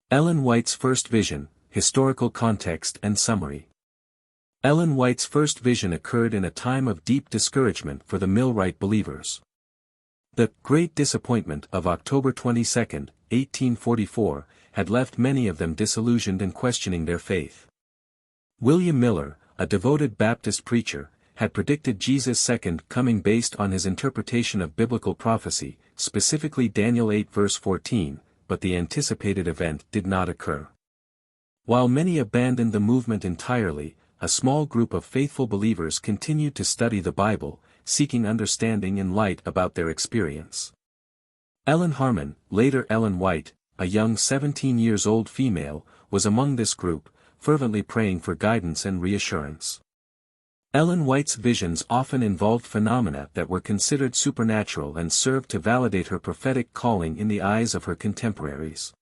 Ellen White's first vision, historical context and summary. Ellen White's first vision occurred in a time of deep discouragement for the Millwright believers. The Great Disappointment of October 22, 1844, had left many of them disillusioned and questioning their faith. William Miller, a devoted Baptist preacher, had predicted Jesus' second coming based on his interpretation of biblical prophecy, specifically Daniel 8 verse 14, but the anticipated event did not occur. While many abandoned the movement entirely, a small group of faithful believers continued to study the Bible, seeking understanding and light about their experience. Ellen Harmon, later Ellen White, a young 17-year-old female, was among this group, fervently praying for guidance and reassurance. Ellen White's visions often involved phenomena that were considered supernatural and served to validate her prophetic calling in the eyes of her contemporaries.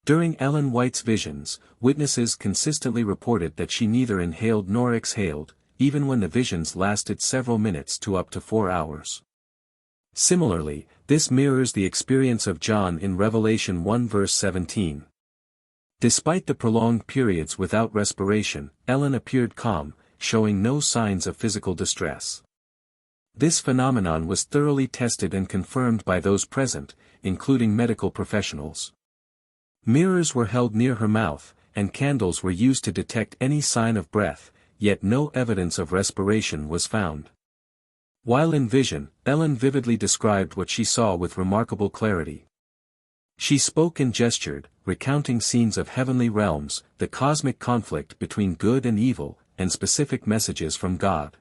During Ellen White's visions, witnesses consistently reported that she neither inhaled nor exhaled, even when the visions lasted several minutes to up to 4 hours. Similarly, this mirrors the experience of John in Revelation 1 verse 17. Despite the prolonged periods without respiration, Ellen appeared calm, showing no signs of physical distress. This phenomenon was thoroughly tested and confirmed by those present, including medical professionals. Mirrors were held near her mouth, and candles were used to detect any sign of breath, yet no evidence of respiration was found. While in vision, Ellen vividly described what she saw with remarkable clarity. She spoke and gestured, recounting scenes of heavenly realms, the cosmic conflict between good and evil, and specific messages from God.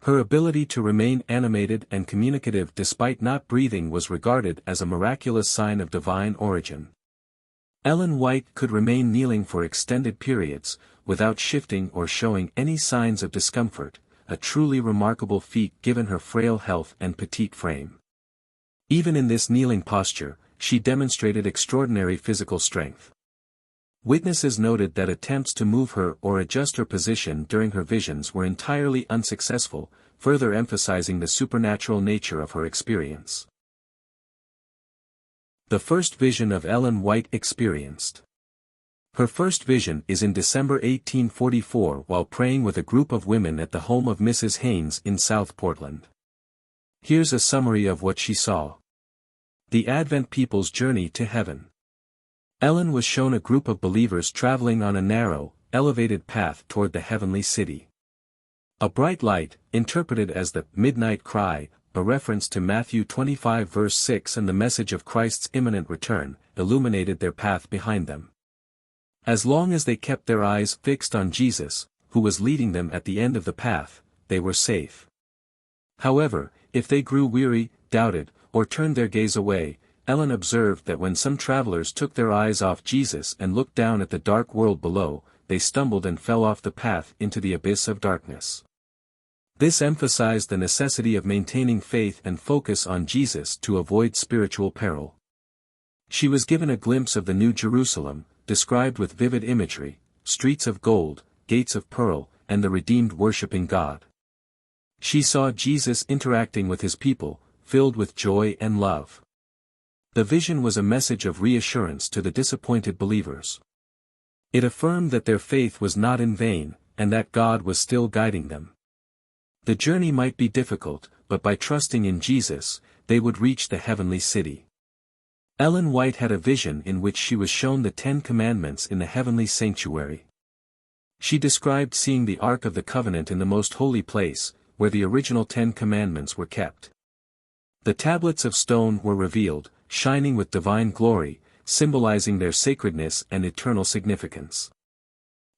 Her ability to remain animated and communicative despite not breathing was regarded as a miraculous sign of divine origin. Ellen White could remain kneeling for extended periods, without shifting or showing any signs of discomfort, a truly remarkable feat given her frail health and petite frame. Even in this kneeling posture, she demonstrated extraordinary physical strength. Witnesses noted that attempts to move her or adjust her position during her visions were entirely unsuccessful, further emphasizing the supernatural nature of her experience. The first vision of Ellen White experienced. Her first vision is in December 1844 while praying with a group of women at the home of Mrs. Haynes in South Portland. Here's a summary of what she saw. The Advent people's journey to heaven. Ellen was shown a group of believers traveling on a narrow, elevated path toward the heavenly city. A bright light, interpreted as the midnight cry, a reference to Matthew 25 verse 6 and the message of Christ's imminent return, illuminated their path behind them. As long as they kept their eyes fixed on Jesus, who was leading them at the end of the path, they were safe. However, if they grew weary, doubted, or turned their gaze away, Ellen observed that when some travelers took their eyes off Jesus and looked down at the dark world below, they stumbled and fell off the path into the abyss of darkness. This emphasized the necessity of maintaining faith and focus on Jesus to avoid spiritual peril. She was given a glimpse of the New Jerusalem, described with vivid imagery, streets of gold, gates of pearl, and the redeemed worshiping God. She saw Jesus interacting with his people, filled with joy and love. The vision was a message of reassurance to the disappointed believers. It affirmed that their faith was not in vain, and that God was still guiding them. The journey might be difficult, but by trusting in Jesus, they would reach the heavenly city. Ellen White had a vision in which she was shown the 10 Commandments in the heavenly sanctuary. She described seeing the Ark of the Covenant in the most holy place, where the original 10 Commandments were kept. The tablets of stone were revealed, shining with divine glory, symbolizing their sacredness and eternal significance.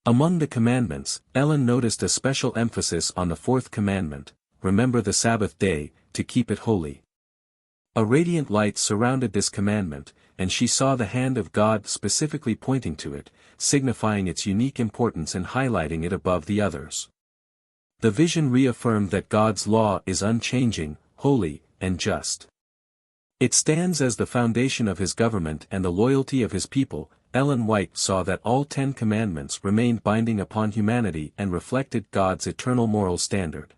Among the commandments, Ellen noticed a special emphasis on the 4th commandment, remember the Sabbath day, to keep it holy. A radiant light surrounded this commandment, and she saw the hand of God specifically pointing to it, signifying its unique importance and highlighting it above the others. The vision reaffirmed that God's law is unchanging, holy, and just. It stands as the foundation of his government and the loyalty of his people. Ellen White saw that all 10 commandments remained binding upon humanity and reflected God's eternal moral standard.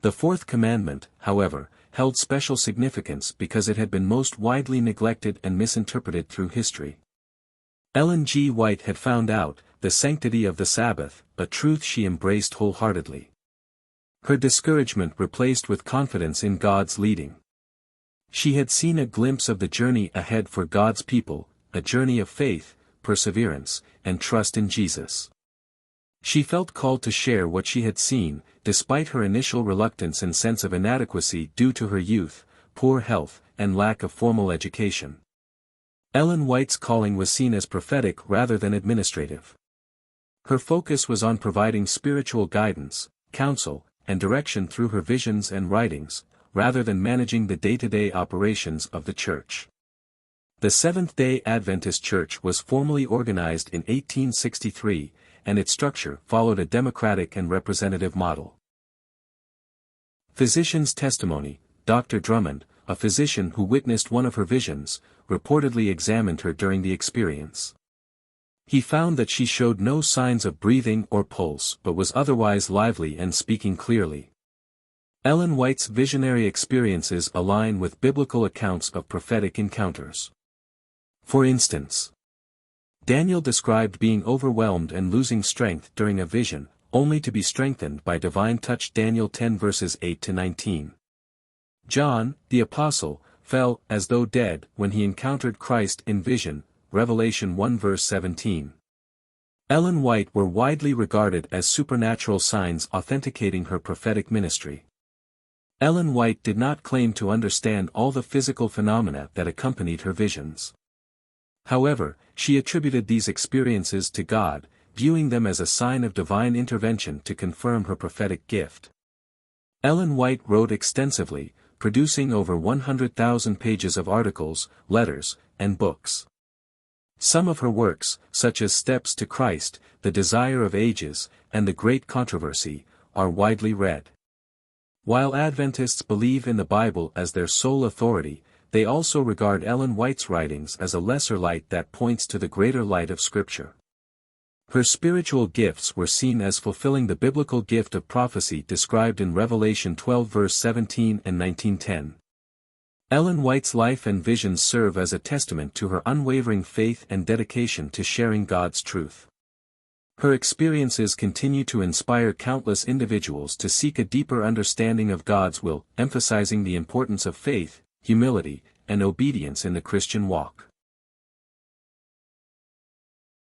The 4th commandment, however, held special significance because it had been most widely neglected and misinterpreted through history. Ellen G. White had found out the sanctity of the Sabbath, a truth she embraced wholeheartedly. Her discouragement replaced with confidence in God's leading. She had seen a glimpse of the journey ahead for God's people, a journey of faith, perseverance, and trust in Jesus. She felt called to share what she had seen, despite her initial reluctance and sense of inadequacy due to her youth, poor health, and lack of formal education. Ellen White's calling was seen as prophetic rather than administrative. Her focus was on providing spiritual guidance, counsel, and direction through her visions and writings, rather than managing the day-to-day operations of the Church. The Seventh-day Adventist Church was formally organized in 1863, and its structure followed a democratic and representative model. Physician's testimony. Dr. Drummond, a physician who witnessed one of her visions, reportedly examined her during the experience. He found that she showed no signs of breathing or pulse but was otherwise lively and speaking clearly. Ellen White's visionary experiences align with biblical accounts of prophetic encounters. For instance, Daniel described being overwhelmed and losing strength during a vision, only to be strengthened by divine touch. Daniel 10 verses 8-19. John, the Apostle, fell as though dead when he encountered Christ in vision, Revelation 1 verse 17. Ellen White were widely regarded as supernatural signs authenticating her prophetic ministry. Ellen White did not claim to understand all the physical phenomena that accompanied her visions. However, she attributed these experiences to God, viewing them as a sign of divine intervention to confirm her prophetic gift. Ellen White wrote extensively, producing over 100,000 pages of articles, letters, and books. Some of her works, such as Steps to Christ, The Desire of Ages, and The Great Controversy, are widely read. While Adventists believe in the Bible as their sole authority, they also regard Ellen White's writings as a lesser light that points to the greater light of Scripture. Her spiritual gifts were seen as fulfilling the biblical gift of prophecy described in Revelation 12 verse 17 and 19:10. Ellen White's life and visions serve as a testament to her unwavering faith and dedication to sharing God's truth. Her experiences continue to inspire countless individuals to seek a deeper understanding of God's will, emphasizing the importance of faith, humility, and obedience in the Christian walk.